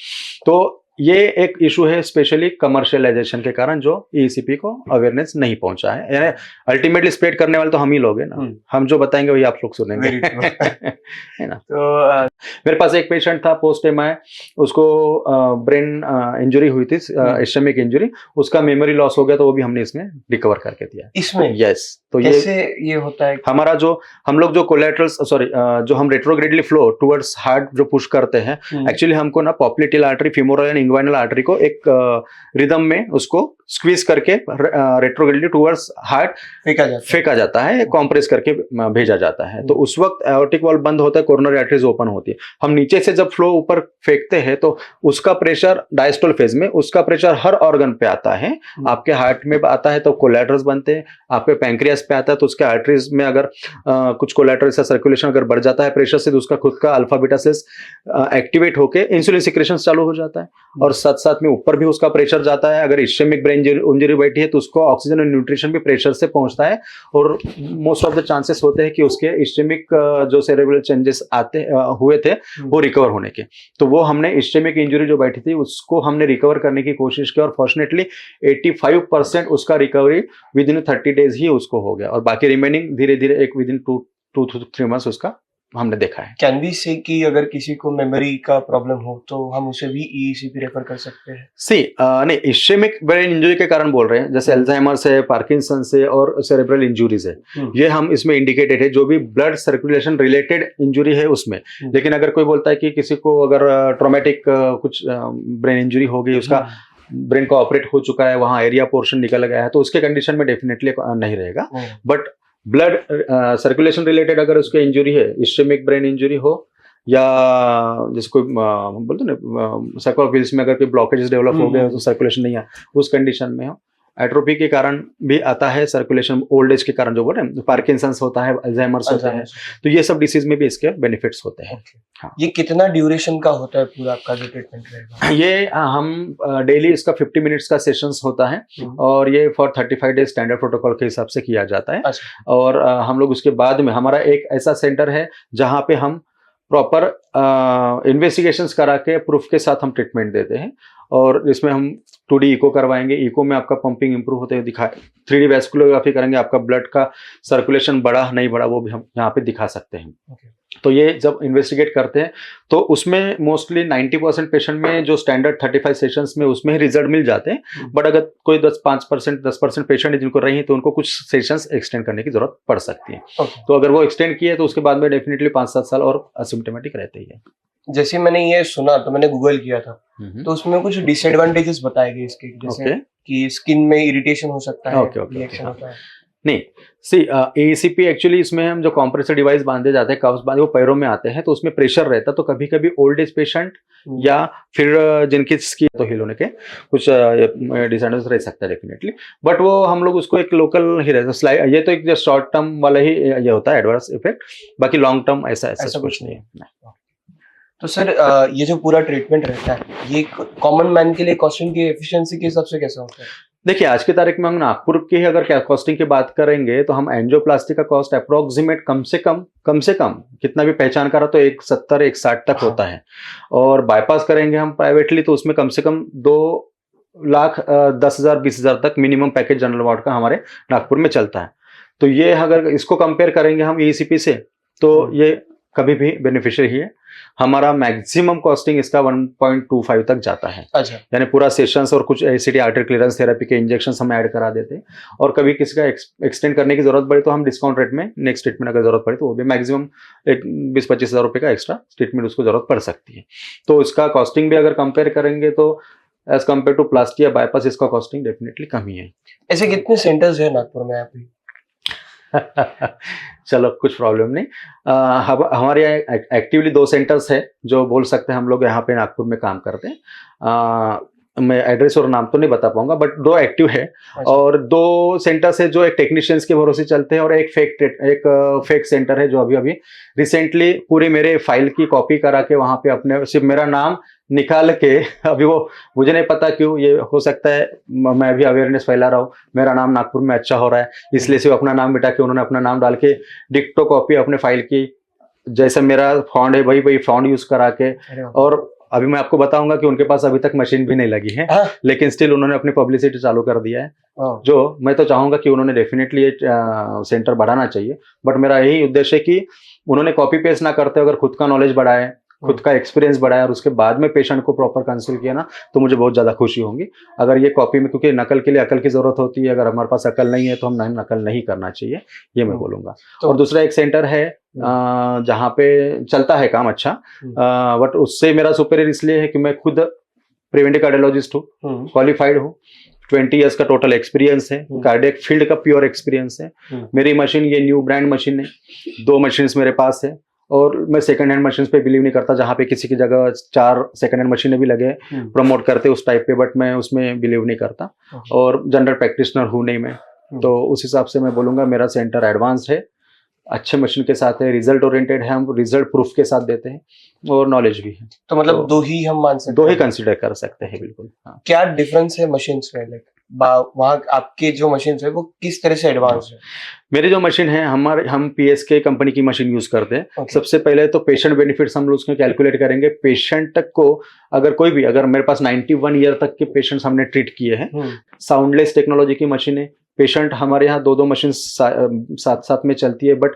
तो ये एक इशू है स्पेशली कमर्शियलाइजेशन के कारण जो ECP को अवेयरनेस नहीं पहुंचा है। यानी अल्टीमेटली स्प्रेड करने वाले तो हम ही लोग हैं ना, हम जो बताएंगे वही आप लोग सुनेंगे है ना। तो मेरे पास एक पेशेंट था पोस्ट MI, उसको ब्रेन इंजरी हुई थी, इस्केमिक इंजरी, उसका मेमोरी लॉस हो गया, तो वो भी हमने इसमें रिकवर करके दिया इसमें। यस, तो ये होता है हमारा जो हम लोग जो कोलेटरल्स जो हम रेट्रोग्रेडली फ्लो टुवर्ड्स हार्ट जो पुश करते हैं, एक्चुअली हमको ना popliteal artery, femoral and inguinal artery को एक रिदम में उसको स्क्वीज करके रेट्रोग्रेडली टुवर्ड्स हार्ट फेंका जाता है, कॉम्प्रेस करके भेजा जाता है। तो उस वक्त एओर्टिक वाल्व बंद होता है, कोरोनरी आर्टरीज ओपन होती है। हम नीचे से जब फ्लो ऊपर फेंकते हैं तो उसका प्रेशर डायस्टोल फेज में उसका प्रेशर हर ऑर्गन पे आता है। आपके हार्ट में आता है तो कोलेटरल्स बनते हैं, आपके पैंक्रियास पे आता है तो उसके आर्टरीज में अगर कुछ कोलेटरल से सर्कुलेशन अगर बढ़ जाता है प्रेशर से, तो उसका खुद का अल्फा बीटा सेल्स एक्टिवेट होके इंसुलिन सिक्रेशन चालू हो जाता है। और साथ साथ में ऊपर भी उसका प्रेशर जाता है। अगर इस्केमिक ब्रेन इंजरी बैठी है तो उसको ऑक्सीजन और न्यूट्रिशन भी प्रेशर से पहुंचता है, और मोस्ट ऑफ द चांसेस होते हैं कि उसके इस्केमिक जो सेरेब्रल चेंजेस हुए थे वो रिकवर होने के। तो वो हमने इस्केमिक इंजरी जो बैठी थी उसको हमने रिकवर करने की कोशिश की, और फॉर्चुनेटली 85% उसका रिकवरी विद इन 30 डेज ही उसको हो गया, और बाकी रिमेनिंग धीरे धीरे एक विद इन 2 to 3 months उसका हमने देखा है। कैन वी से कि अगर किसी को मेमोरी का प्रॉब्लम हो तो हम उसे भी ECP रेफर कर सकते हैं? नहीं, इस्केमिक ब्रेन इंजरी के कारण बोल रहे हैं, जैसे अल्जाइमर्स है, पार्किंसन से और सेरेब्रल इंजुरीज है, ये हम इसमें इंडिकेटेड है, जो भी ब्लड सर्कुलेशन रिलेटेड इंजुरी है उसमें। लेकिन अगर कोई बोलता है कि किसी को अगर ट्रॉमेटिक कुछ ब्रेन इंजुरी हो गई, उसका ब्रेन का ऑपरेट हो चुका है, वहां एरिया पोर्शन निकल गया है, तो उसके कंडीशन में डेफिनेटली नहीं रहेगा। बट ब्लड सर्कुलेशन रिलेटेड अगर उसके इंजुरी है, इस्केमिक ब्रेन इंजुरी हो या जैसे कोई बोलते ना सर्कुलर व्हील्स में अगर कोई ब्लॉकेजेस डेवलप हो गए तो सर्कुलेशन नहीं है, उस कंडीशन में हो। एट्रोफी के कारण भी आता है सर्कुलेशन, ओल्ड एज के कारण जो बोले पार्किंसंस होता है, अल्जाइमर्स होता है, तो ये सब डिसीज में भी इसके बेनिफिट्स होते हैं। हाँ। ये कितना ड्यूरेशन का होता है पूरा आपका जो ट्रीटमेंट रहेगा? ये हम डेली इसका 50 मिनट्स का सेशंस होता है और ये फॉर 35 डेज स्टैंडर्ड प्रोटोकॉल के हिसाब से किया जाता है। अच्छा। और हम लोग उसके बाद में हमारा एक ऐसा सेंटर है जहाँ पे हम प्रॉपर इन्वेस्टिगेशंस करा के प्रूफ के साथ हम ट्रीटमेंट देते हैं। और इसमें हम 2D इको करवाएंगे, इको में आपका पंपिंग इंप्रूव होते हुए दिखा, 3D वैस्कुलोग्राफी करेंगे, आपका ब्लड का सर्कुलेशन बढ़ा नहीं बढ़ा वो भी हम यहाँ पे दिखा सकते हैं। तो ये जब इन्वेस्टिगेट करते हैं तो उसमें मोस्टली 90% पेशेंट में जो स्टैंडर्ड 35 सेशंस में उसमें ही रिजल्ट मिल जाते हैं। बट अगर कोई 10% पेशेंट है जिनको रही तो उनको कुछ सेशंस एक्सटेंड करने की जरूरत पड़ सकती है। तो अगर वो एक्सटेंड किए तो उसके बाद में डेफिनेटली 5-7 साल और असिम्प्टोमेटिक रहते ही है। जैसे मैंने ये सुना तो मैंने गूगल किया था, तो उसमें कुछ डिसएडवांटेजेस बताए गए इसके, जैसे कि स्किन में इरिटेशन हो सकता है, रिएक्शन होता है। नहीं, सी ACP एक्चुअली इसमें हम जो कॉम्प्रेसर डिवाइस बांधे जाते हैं, कव्स बांधे वो पैरों में आते हैं तो उसमें प्रेशर रहता है। तो कभी कभी ओल्ड एज पेशेंट या फिर जिनकी स्किन तो हिल होने के कुछ डिसएडवांटेज रह सकता है डेफिनेटली। बट वो हम लोग उसको एक लोकल ही रहता है, ये तो एक शॉर्ट टर्म वाला ही ये होता है एडवर्स इफेक्ट, बाकी लॉन्ग टर्म ऐसा कुछ नहीं है। तो सर ये जो पूरा ट्रीटमेंट रहता है ये कॉमन मैन के लिए कॉस्टिंग की एफिशिएंसी के हिसाब से कैसे होता है? देखिए आज की तारीख में हम नागपुर की अगर क्या कॉस्टिंग की बात करेंगे तो हम एंजियोप्लास्टी का कॉस्ट अप्रोक्सीमेट कम से कम कितना भी पहचान करा तो 170-160 तक होता है। और बाईपास करेंगे हम प्राइवेटली तो उसमें कम से कम 2,10,000-20,000 तक मिनिमम पैकेज जनरल वार्ड का हमारे नागपुर में चलता है। तो ये अगर इसको कंपेयर करेंगे हम ACP से तो ये कभी भी बेनिफिशियल ही है। हमारा मैक्सिमम कॉस्टिंग इसका 1.25 तक जाता है। अच्छा। यानी पूरा सेशंस और कुछ ACT आर्टरी क्लियरेंस थेरेपी के इंजेक्शंस हम ऐड करा देते हैं। और कभी किसी का एक्सटेंड करने की जरूरत पड़े तो हम डिस्काउंट रेट में नेक्स्ट ट्रीटमेंट अगर जरूरत पड़े तो वो भी मैक्सिमम 20-25 हज़ार रुपये का एक्स्ट्रा ट्रीटमेंट उसको जरूरत पड़ सकती है। तो इसका कॉस्टिंग भी अगर कंपेयर करेंगे तो एज कम्पेयर टू प्लास्टी या बाईपास इसका कॉस्टिंग डेफिनेटली कम ही है। ऐसे कितने सेंटर्स है नागपुर में अभी? चलो कुछ प्रॉब्लम नहीं। हमारे यहाँ एक्टिवली 2 सेंटर्स है जो बोल सकते हैं हम लोग यहाँ पे नागपुर में काम करते हैं। मैं एड्रेस और नाम तो नहीं बता पाऊंगा बट 2 एक्टिव है। और 2 सेंटर्स है जो एक टेक्नीशियंस के भरोसे चलते हैं और एक फेक सेंटर है जो अभी रिसेंटली पूरी मेरे फाइल की कॉपी करा के वहाँ पे अपने सिर्फ मेरा नाम निकाल के, अभी वो मुझे नहीं पता क्यों, ये हो सकता है मैं अभी अवेयरनेस फैला रहा हूँ, मेरा नाम नागपुर में अच्छा हो रहा है इसलिए सिर्फ अपना नाम मिटा के उन्होंने अपना नाम डाल के डिक्टो कॉपी अपने फाइल की जैसे मेरा फॉन्ट है वही फॉन्ट यूज करा के। और अभी मैं आपको बताऊंगा कि उनके पास अभी तक मशीन भी नहीं लगी है लेकिन स्टिल उन्होंने अपनी पब्लिसिटी चालू कर दिया है। जो मैं तो चाहूंगा कि उन्होंने डेफिनेटली ये सेंटर बढ़ाना चाहिए। बट मेरा यही उद्देश्य है कि उन्होंने कॉपी पेस्ट ना करते अगर खुद का नॉलेज बढ़ाए, खुद का एक्सपीरियंस बढ़ाया और उसके बाद में पेशेंट को प्रॉपर कंसल्ट किया ना तो मुझे बहुत ज़्यादा खुशी होगी। अगर ये कॉपी में, क्योंकि नकल के लिए अकल की जरूरत होती है, अगर हमारे पास अकल नहीं है तो हम नकल नहीं करना चाहिए, ये मैं बोलूँगा। और दूसरा एक सेंटर है जहाँ पे चलता है काम अच्छा, बट उससे मेरा सुपीरियर इसलिए है कि मैं खुद प्रिवेंटिव कार्डियोलॉजिस्ट हूँ, क्वालिफाइड हूँ, 20 इयर्स का टोटल एक्सपीरियंस है, कार्डियक फील्ड का प्योर एक्सपीरियंस है। मेरी मशीन ये न्यू ब्रांड मशीन है, 2 मशीन मेरे पास है। और मैं सेकंड हैंड मशीन पे बिलीव नहीं करता, जहाँ पे किसी की जगह 4 सेकंड हैंड मशीनें भी लगे प्रमोट करते उस टाइप पे, बट मैं उसमें बिलीव नहीं करता। और जनरल प्रैक्टिशनर हूँ नहीं मैं, तो उस हिसाब से मैं बोलूँगा मेरा सेंटर एडवांस है, अच्छे मशीन के साथ है, रिजल्ट ओरिएंटेड है, हम रिजल्ट प्रूफ के साथ देते हैं और नॉलेज भी है। तो मतलब 2 ही हम मान सकते हैं, 2 ही कंसिडर कर सकते हैं बिल्कुल। हाँ। क्या डिफरेंस है मशीन्स में, लाइक वहाँ आपके जो मशीन है वो किस तरह से एडवांस है? मेरी जो मशीन है हम PSK कंपनी की मशीन यूज करते हैं। सबसे पहले तो पेशेंट बेनिफिट्स हम लोग उसमें कैलकुलेट करेंगे। पेशेंट तक को अगर मेरे पास 91 ईयर तक के पेशेंट्स हमने ट्रीट किए हैं, साउंडलेस टेक्नोलॉजी की मशीन है। पेशेंट हमारे यहाँ 2 मशीन साथ में चलती है बट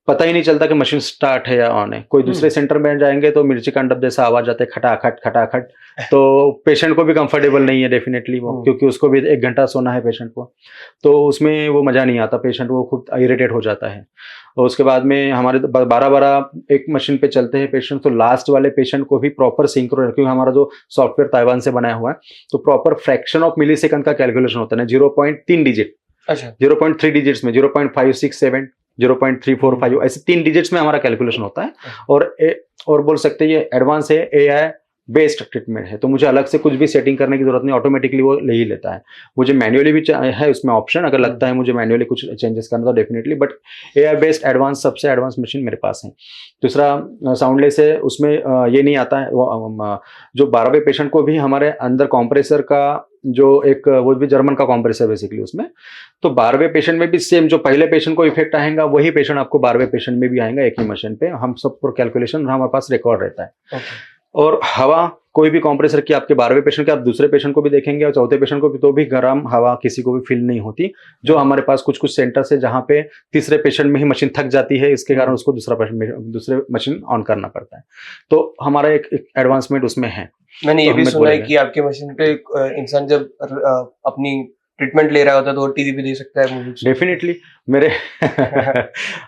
पता ही नहीं चलता कि मशीन स्टार्ट है या ऑन है। कोई दूसरे सेंटर में जाएंगे तो मिर्ची का डब जैसा आवाज आता है, खटाखट, तो पेशेंट को भी कंफर्टेबल नहीं है डेफिनेटली वो, क्योंकि उसको भी 1 घंटा सोना है पेशेंट को, तो उसमें वो मजा नहीं आता, पेशेंट वो खुद इरिटेट हो जाता है। और उसके बाद में हमारे 12 एक मशीन पे चलते हैं पेशेंट, तो लास्ट वाले पेशेंट को भी प्रॉपर सिंक्रो, क्योंकि हमारा जो सॉफ्टवेयर ताइवान से बनाया हुआ है तो proper fraction of millisecond का कैलकुलेशन होता है, 0.3 डिजिट। अच्छा, 0.3 डिजिट्स में 0.5, 6, 7 0.345 ऐसे 3 डिजिट्स में हमारा कैलकुलेशन होता है। और बोल सकते हैं ये एडवांस है, AI बेस्ड ट्रीटमेंट है, तो मुझे अलग से कुछ भी सेटिंग करने की जरूरत नहीं, ऑटोमेटिकली वो ले ही लेता है। मुझे मैन्युअली भी है उसमें ऑप्शन, अगर लगता है मुझे मैन्युअली कुछ चेंजेस करना तो definitely, but AI based advance सबसे एडवांस मशीन मेरे पास है। दूसरा साउंडलेस है, उसमें ये नहीं आता है जो 12वें पेशेंट को भी हमारे अंदर कॉम्प्रेसर का जो एक वो भी जर्मन का कॉम्प्रेसर बेसिकली उसमें, तो 12वें पेशेंट में भी सेम जो पहले पेशेंट को इफेक्ट आएगा वही पेशेंट आपको 12वें पेशेंट में भी आएगा एक ही मशीन पे। हम सब पर कैलकुलेशन हमारे पास रिकॉर्ड रहता है। और हवा कोई भी कंप्रेसर की आपके 12वें पेशेंट के आप दूसरे पेशेंट को भी देखेंगे और चौथे पेशेंट को भी, तो भी गर्म हवा किसी को भी फील नहीं होती। जो हमारे पास कुछ कुछ सेंटर्स है जहाँ पे तीसरे पेशेंट में ही मशीन थक जाती है, इसके कारण उसको दूसरे मशीन ऑन करना पड़ता है। तो हमारा एक एडवांसमेंट उसमें है। मैंने ये भी सुना है कि आपके मशीन पे इंसान जब अपनी ट्रीटमेंट ले रहा होता है तो टीवी भी दे सकता है मूवी। डेफिनेटली मेरे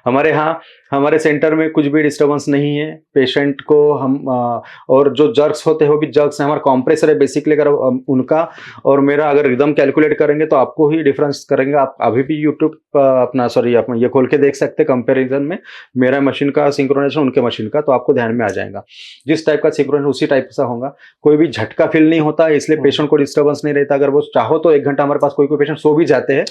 हमारे यहाँ हमारे सेंटर में कुछ भी डिस्टर्बेंस नहीं है पेशेंट को। हम और जो जर्क्स होते हैं वो भी जर्क्स है, हमारा कॉम्प्रेसर है बेसिकली। अगर उनका और मेरा अगर रिदम कैलकुलेट करेंगे तो आपको ही डिफरेंस करेंगे। आप अभी भी यूट्यूब अपना ये खोल के देख सकते हैं कंपेरिजन में मेरा मशीन का सिंक्रोनाइजेशन उनके मशीन का, तो आपको ध्यान में आ जाएगा। जिस टाइप का सिंक्रोनाइजेशन उसी टाइप का होगा, कोई भी झटका फील नहीं होता, इसलिए पेशेंट को डिस्टर्बेंस नहीं रहता। अगर वो चाहो तो 1 घंटा हमारे पास कोई पेशेंट सो भी जाते हैं,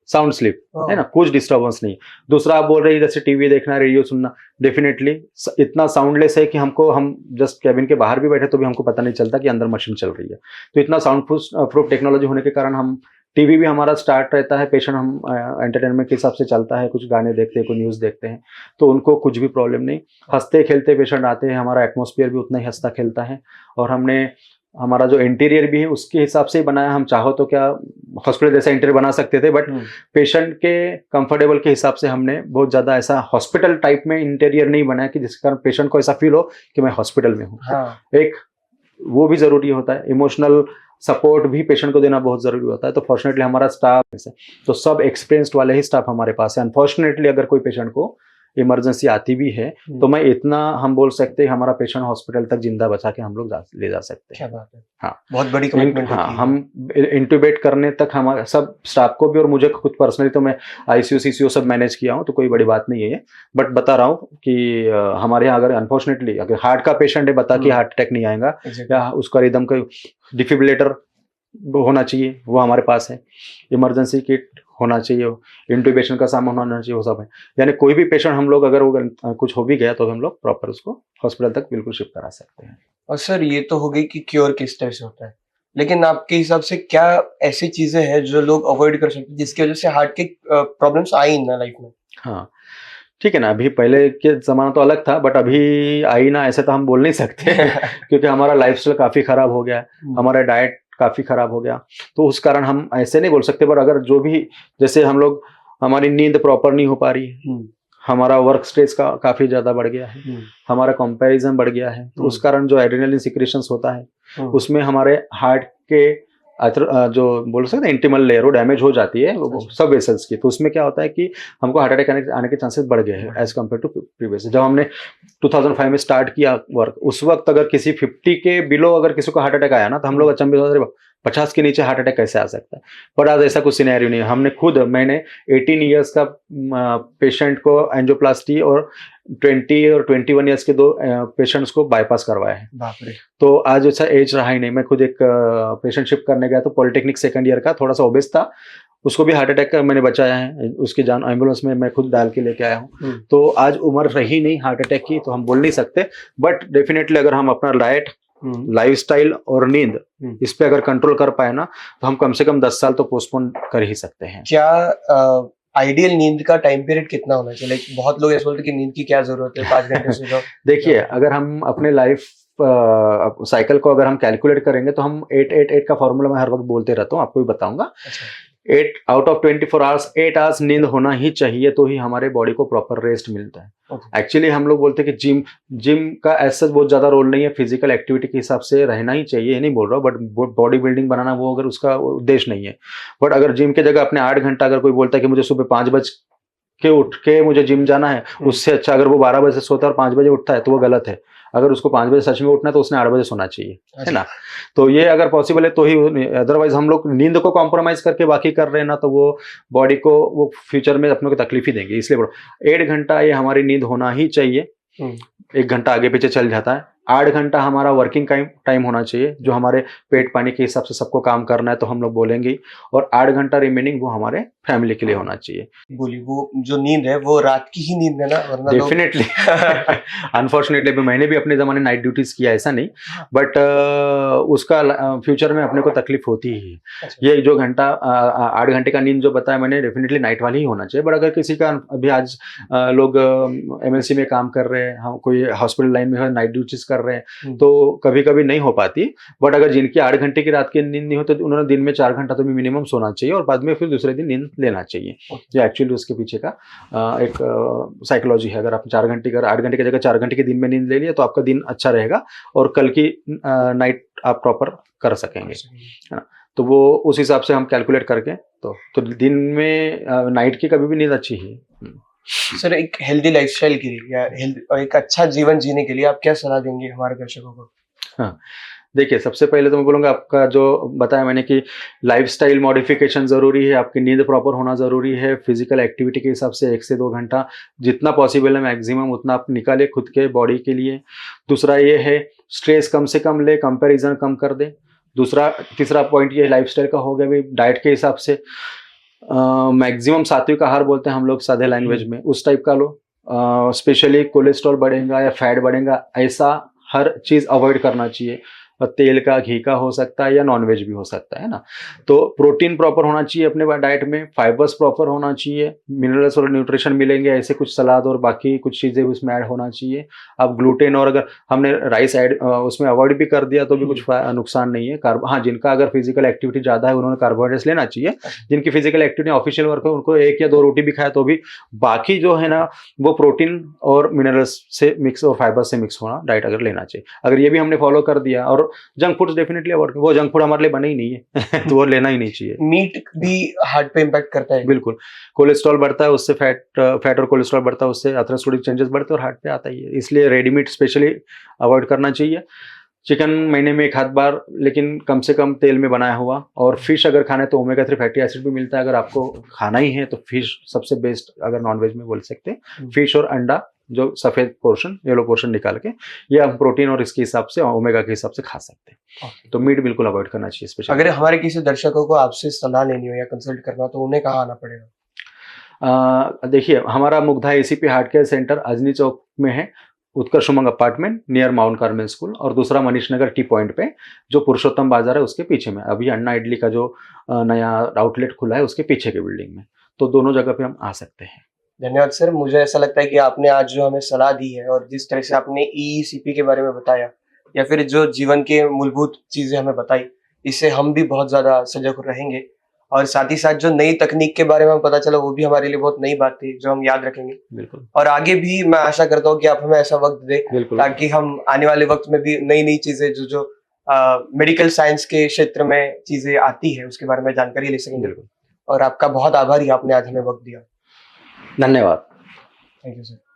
साउंड स्लीप है ना, कुछ डिस्टर्बेंस नहीं। दूसरा आप बोल रहे हैं जैसे टीवी देखना, रेडियो सुनना, डेफिनेटली इतना साउंडलेस है कि हम जस्ट कैबिन के बाहर भी बैठे तो भी हमको पता नहीं चलता कि अंदर मशीन चल रही है। तो इतना साउंड प्रूफ टेक्नोलॉजी होने के कारण हम टीवी भी हमारा स्टार्ट रहता है, पेशेंट हम एंटरटेनमेंट के हिसाब से चलता है, कुछ गाने देखते हैं, कोई न्यूज़ देखते हैं, तो उनको कुछ भी प्रॉब्लम नहीं। हंसते खेलते पेशेंट आते हैं, हमारा एटमॉस्फेयर भी उतना ही हंसता खेलता है। और हमने हमारा जो इंटीरियर भी है उसके हिसाब से ही बनाया। हम चाहो तो क्या हॉस्पिटल जैसा इंटीरियर बना सकते थे, बट पेशेंट के कंफर्टेबल के हिसाब से हमने बहुत ज़्यादा ऐसा हॉस्पिटल टाइप में इंटीरियर नहीं बनाया कि जिसके कारण पेशेंट को ऐसा फील हो कि मैं हॉस्पिटल में हूँ। एक वो भी ज़रूरी होता है, इमोशनल सपोर्ट भी पेशेंट को देना बहुत ज़रूरी होता है। तो फॉर्चुनेटली हमारा स्टाफ है तो सब एक्सपीरियंस्ड वाले ही स्टाफ हमारे पास है। अनफॉर्चुनेटली अगर कोई पेशेंट को इमरजेंसी आती भी है तो मैं इतना हम बोल सकते हैं हमारा पेशेंट हॉस्पिटल तक जिंदा बचा के हम लोग ले जा सकते हैं। क्या बात है। हाँ, बहुत बड़ी कमिटमेंट हाँ, हम इंट्यूबेट करने तक हमारा सब स्टाफ को भी और मुझे खुद पर्सनली, तो मैं ICU CCU सब मैनेज किया हूँ, तो कोई बड़ी बात नहीं है ये। बट बता रहा हूँ कि हमारे यहाँ अगर अनफॉर्चुनेटली अगर हार्ट का पेशेंट है, बता कि हार्ट अटैक नहीं आएगा या उसका रिदम का डिफिब्रिलेटर होना चाहिए, वो हमारे पास है। इमरजेंसी किट होना चाहिए, इंट्यूबेशन का सामान होना चाहिए, वो सब है। यानी कोई भी पेशेंट हम लोग अगर वो कुछ हो भी गया तो हम लोग प्रॉपर उसको हॉस्पिटल तक बिल्कुल शिफ्ट करा सकते हैं। और सर ये तो हो गई कि क्योर किस तरह से होता है, लेकिन आपके हिसाब से क्या ऐसी चीजें हैं जो लोग अवॉइड कर सकते हैं जिसकी वजह से हार्ट के प्रॉब्लम्स आई ना लाइफ में? हाँ ठीक है ना, अभी पहले के ज़माना तो अलग था, बट अभी आई ना ऐसे तो हम बोल नहीं सकते क्योंकि हमारा लाइफस्टाइल काफ़ी ख़राब हो गया है, हमारा डाइट काफ़ी ख़राब हो गया, तो उस कारण हम ऐसे नहीं बोल सकते। पर अगर जो भी, जैसे हम लोग, हमारी नींद प्रॉपर नहीं हो पा रही है, हमारा वर्क स्ट्रेस का काफ़ी ज़्यादा बढ़ गया है, हमारा कंपैरिजन बढ़ गया है, तो उस कारण जो एड्रेनलिन सिक्रेशंस होता है उसमें हमारे हार्ट के जो बोल सकते हैं इंटीमल लेयर वो डैमेज हो जाती है सब वेसल्स की। तो उसमें क्या होता है कि हमको हार्ट अटैक आने के चांसेस बढ़ गए हैं एज कम्पेयर टू प्रीवियस। जब हमने 2005 में स्टार्ट किया वर्क, उस वक्त अगर किसी 50 के बिलो अगर किसी को हार्ट अटैक आया ना तो हम लोग अचंभित होते, 50 के नीचे हार्ट अटैक कैसे आ सकता है। पर आज ऐसा कुछ सिनेरियो नहीं है। मैंने 18 ईयर्स का पेशेंट को एंजियोप्लास्टी और 20 और 21 ईयर्स के 2 पेशेंट्स को बाईपास करवाया है। बाप रे। तो आज ऐसा एज रहा ही नहीं। मैं खुद एक पेशेंट शिफ्ट करने गया तो पॉलिटेक्निक सेकंड ईयर का, थोड़ा सा ओबेस था, उसको भी हार्ट अटैक का मैंने बचाया है, उसकी जान एम्बुलेंस में मैं खुद डाल के लेके आया हूँ। तो आज उम्र रही नहीं हार्ट अटैक की, तो हम बोल नहीं सकते। बट डेफिनेटली अगर हम अपना डाइट, लाइफस्टाइल और नींद इस पे अगर कंट्रोल कर पाए ना तो हम कम से कम 10 साल तो पोस्टपोन कर ही सकते हैं। क्या आइडियल नींद का टाइम पीरियड कितना होना चाहिए? लाइक बहुत लोग ऐसे बोलते हैं कि नींद की क्या जरूरत है, 5 घंटे सो जाओ। देखिए, अगर हम अपने लाइफ साइकिल को अगर हम कैलकुलेट करेंगे तो हम 8-8-8 का फॉर्मूला मैं हर वक्त बोलते रहता हूँ, आपको भी बताऊंगा। 8 आउट ऑफ 24 आवर्स 8 आवर्स नींद होना ही चाहिए, तो ही हमारे बॉडी को प्रॉपर रेस्ट मिलता है। एक्चुअली हम लोग बोलते हैं कि जिम का ऐसा बहुत ज्यादा रोल नहीं है, फिजिकल एक्टिविटी के हिसाब से रहना ही चाहिए, ये नहीं बोल रहा हूँ, बट बॉडी बिल्डिंग बनाना वो अगर उसका उद्देश्य नहीं है। बट अगर जिम के जगह अपने 8 घंटा, अगर कोई बोलता है कि मुझे सुबह 5 बजे के उठ के मुझे जिम जाना है, उससे अच्छा अगर वो 12 बजे सोता है और 5 बजे उठता है तो वो गलत है। अगर उसको 5 बजे सच में उठना है तो उसने 8 बजे सोना चाहिए, है ना। तो ये अगर पॉसिबल है तो ही, अदरवाइज हम लोग नींद को कॉम्प्रोमाइज करके बाकी कर रहे हैं ना, तो वो बॉडी को वो फ्यूचर में अपने को तकलीफ ही देंगे। इसलिए 8 घंटा ये हमारी नींद होना ही चाहिए। 1 घंटा आगे पीछे चल जाता है। 8 घंटा हमारा वर्किंग टाइम होना चाहिए, जो हमारे पेट पानी के हिसाब से सबको काम करना है तो हम लोग बोलेंगे, और 8 घंटा रिमेनिंग वो हमारे फैमिली के लिए होना चाहिए। बोली वो जो नींद है वो रात की ही नींद है ना, वरना डेफिनेटली अनफॉर्चुनेटली मैंने भी अपने जमाने नाइट ड्यूटीज किया, ऐसा नहीं, बट उसका फ्यूचर में अपने को तकलीफ होती ही है। ये जो घंटा 8 घंटे का नींद जो बताया मैंने, डेफिनेटली नाइट वाली ही होना चाहिए। बट अगर किसी का अभी आज लोग MLC में काम कर रहे हैं, हम कोई हॉस्पिटल लाइन में नाइट ड्यूटीज कर रहे हैं, तो कभी कभी नहीं हो पाती। बट अगर जिनकी 8 घंटे की रात की नींद नहीं होती तो उन्होंने दिन में 4 घंटा तो भी मिनिमम सोना चाहिए, और बाद में फिर दूसरे दिन नींद लेना चाहिए। ये एक्चुअली उसके पीछे का एक साइकोलॉजी है। अगर आप 4 घंटे, अगर 8 घंटे की जगह 4 घंटे के दिन में नींद ले लिया तो आपका दिन अच्छा रहेगा, और कल की नाइट आप प्रॉपर कर सकेंगे, है ना। तो वो उस हिसाब से हम कैलकुलेट करके तो दिन में नाइट की कभी भी नींद अच्छी ही। सर, एक हेल्दी लाइफस्टाइल के लिए या एक अच्छा जीवन जीने के लिए आप क्या सलाह देंगे हमारे दर्शकों को? हाँ, देखिए, सबसे पहले तो मैं बोलूँगा, आपका जो बताया मैंने कि लाइफस्टाइल मॉडिफिकेशन ज़रूरी है, आपकी नींद प्रॉपर होना ज़रूरी है, फिजिकल एक्टिविटी के हिसाब से 1 से 2 घंटा जितना पॉसिबल है मैक्सिमम उतना आप निकालें खुद के बॉडी के लिए। दूसरा ये है, स्ट्रेस कम से कम ले, कंपैरिजन कम कर दे। तीसरा पॉइंट ये लाइफस्टाइल का हो गया भाई, डाइट के हिसाब से मैक्सिमम सात्विक आहार बोलते हैं हम लोग सादे लैंग्वेज में, उस टाइप का लो। स्पेशली कोलेस्ट्रॉल बढ़ेगा या फैट बढ़ेगा, ऐसा हर चीज़ अवॉइड करना चाहिए। और तेल का, घी का हो सकता है, या नॉनवेज भी हो सकता है ना। तो प्रोटीन प्रॉपर होना चाहिए अपने डाइट में, फाइबर्स प्रॉपर होना चाहिए, मिनरल्स और न्यूट्रिशन मिलेंगे, ऐसे कुछ सलाद और बाकी कुछ चीज़ें उसमें ऐड होना चाहिए। अब ग्लूटेन, और अगर हमने राइस ऐड उसमें अवॉइड भी कर दिया तो भी कुछ नुकसान नहीं है। हाँ, जिनका अगर फिजिकल एक्टिविटी ज़्यादा है उन्होंने कार्बोहाइड्रेट्स लेना चाहिए। जिनकी फिजिकल एक्टिविटी ऑफिशियल वर्क है उनको 1 या 2 रोटी भी खाए तो भी, बाकी जो है ना वो प्रोटीन और मिनरल्स से मिक्स और फाइबर से मिक्स होना डाइट अगर लेना चाहिए। अगर ये भी हमने फॉलो कर दिया, और जंक फूड डेफिनेटली अवॉइड, वो जंक फूड हमारे लिए बने ही नहीं है तो वो लेना ही नहीं चाहिए। मीट भी हार्ट पे इम्पैक्ट करता है? बिल्कुल, कोलेस्ट्रॉल बढ़ता है उससे, फैट और कोलेस्ट्रॉल बढ़ता है उससे, एथेरोस्क्लेरोटिक चेंजेस बढ़ते हैं और हार्ट पे आता ही है। इसलिए रेडी मीट स्पेशली अवॉइड करना चाहिए। चिकन महीने में 1 आध बार, लेकिन कम से कम तेल में बनाया हुआ। और फिश अगर खाना है तो ओमेगा 3 फैटी एसिड भी मिलता है। अगर आपको खाना ही है तो फिश सबसे बेस्ट, अगर नॉनवेज में बोल सकते हैं, फिश और अंडा, जो सफेद पोर्शन, येलो पोर्शन निकाल के, ये हम प्रोटीन और इसके हिसाब से, ओमेगा के हिसाब से खा सकते हैं। तो मीट बिल्कुल अवॉइड करना चाहिए स्पेशली। अगर हमारे किसी दर्शकों को आपसे सलाह लेनी हो या कंसल्ट करना हो तो उन्हें कहाँ आना पड़ेगा? देखिए, हमारा Mugdha ACP heart care centre Ajni Chowk में है, Utkarsh Umang apartment near Mount Carmel school, और दूसरा मनीष नगर टी पॉइंट पे, जो पुरुषोत्तम बाजार है उसके पीछे में। अभी अन्ना इडली का जो नया आउटलेट खुला है उसके पीछे की बिल्डिंग में। तो दोनों जगह पे हम आ सकते हैं। धन्यवाद सर। मुझे ऐसा लगता है कि आपने आज जो हमें सलाह दी है, और जिस तरह से आपने EECP के बारे में बताया, या फिर जो जीवन के मूलभूत चीजें हमें बताई, इससे हम भी बहुत ज्यादा सजग रहेंगे। और साथ ही साथ जो नई तकनीक के बारे में हमें पता चला, वो भी हमारे लिए बहुत नई बात थी जो हम याद रखेंगे। बिल्कुल। और आगे भी मैं आशा करता हूँ कि आप हमें ऐसा वक्त दें ताकि हम आने वाले वक्त में भी नई नई चीजें जो मेडिकल साइंस के क्षेत्र में चीजें आती है उसके बारे में जानकारी ले सकेंगे। और आपका बहुत आभारी, आपने आज हमें वक्त दिया। धन्यवाद। Thank you sir.